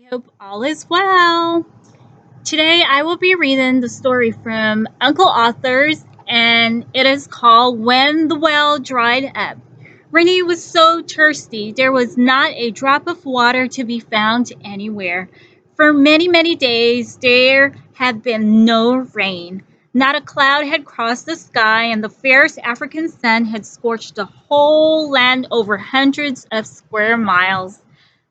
I hope all is well. Today I will be reading the story from Uncle Authors, and it is called When the Well Dried Up. Rennie was so thirsty, there was not a drop of water to be found anywhere. For many, many days, there had been no rain. Not a cloud had crossed the sky, and the fierce African sun had scorched the whole land over hundreds of square miles.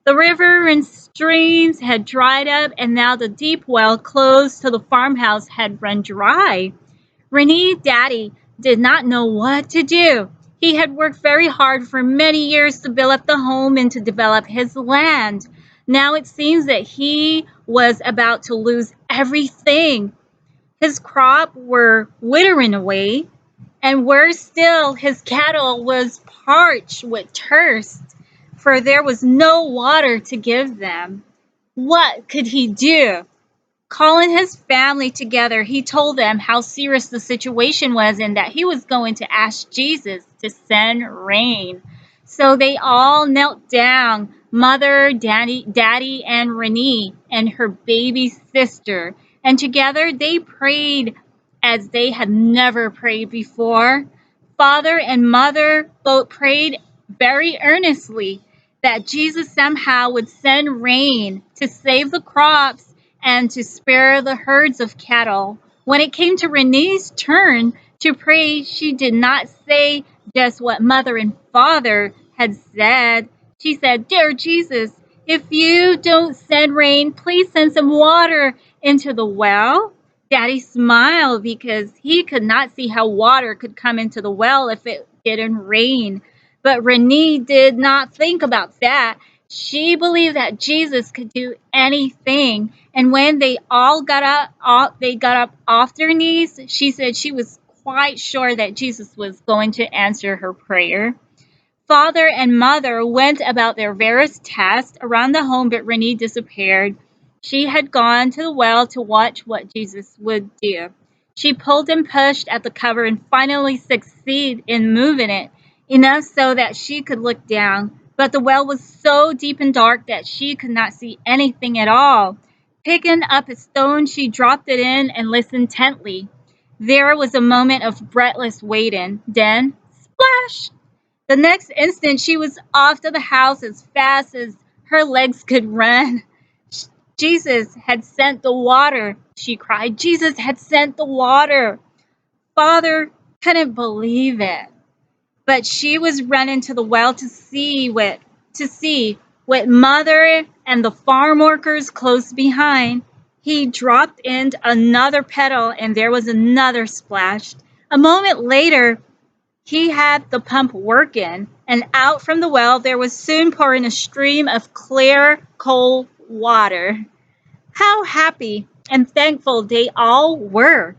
The river and streams had dried up, and now the deep well close to the farmhouse had run dry. Renee's daddy did not know what to do. He had worked very hard for many years to build up the home and to develop his land. Now it seems that he was about to lose everything. His crop were withering away, and worse still, his cattle was parched with thirst, for there was no water to give them. What could he do? Calling his family together, he told them how serious the situation was and that he was going to ask Jesus to send rain. So they all knelt down, mother, daddy, and Renee, and her baby sister. And together they prayed as they had never prayed before. Father and mother both prayed very earnestly that Jesus somehow would send rain to save the crops and to spare the herds of cattle. When it came to Renee's turn to pray, she did not say just what mother and father had said. She said, "Dear Jesus, if you don't send rain, please send some water into the well." Daddy smiled because he could not see how water could come into the well if it didn't rain. But Renee did not think about that. She believed that Jesus could do anything. And when they all got up off their knees, she said she was quite sure that Jesus was going to answer her prayer. Father and mother went about their various tasks around the home, but Renee disappeared. She had gone to the well to watch what Jesus would do. She pulled and pushed at the cover and finally succeeded in moving it enough so that she could look down. But the well was so deep and dark that she could not see anything at all. Picking up a stone, she dropped it in and listened intently. There was a moment of breathless waiting. Then, splash! The next instant, she was off to the house as fast as her legs could run. Jesus had sent the water, she cried. Jesus had sent the water. Father couldn't believe it, but she was running to the well to see what mother and the farm workers close behind. He dropped in another petal, and there was another splash. A moment later, he had the pump working, and out from the well there was soon pouring a stream of clear, cold water. How happy and thankful they all were.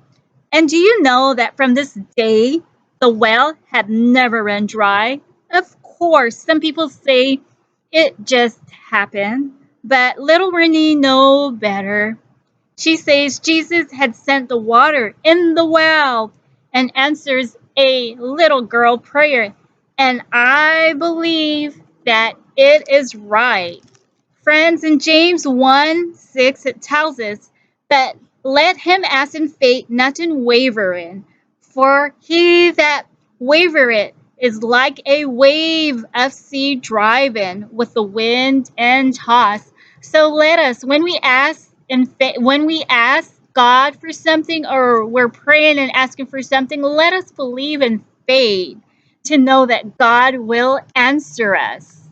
And do you know that from this day, the well had never run dry? Of course, some people say it just happened, but little Renee knew better. She says Jesus had sent the water in the well and answers a little girl prayer. And I believe that it is right. Friends, in James 1:6, it tells us, "But let him ask in faith, not in wavering. For he that wavereth is like a wave of sea driving with the wind and tossed." So let us, when we ask God for something, or we're praying and asking for something, let us believe in faith to know that God will answer us.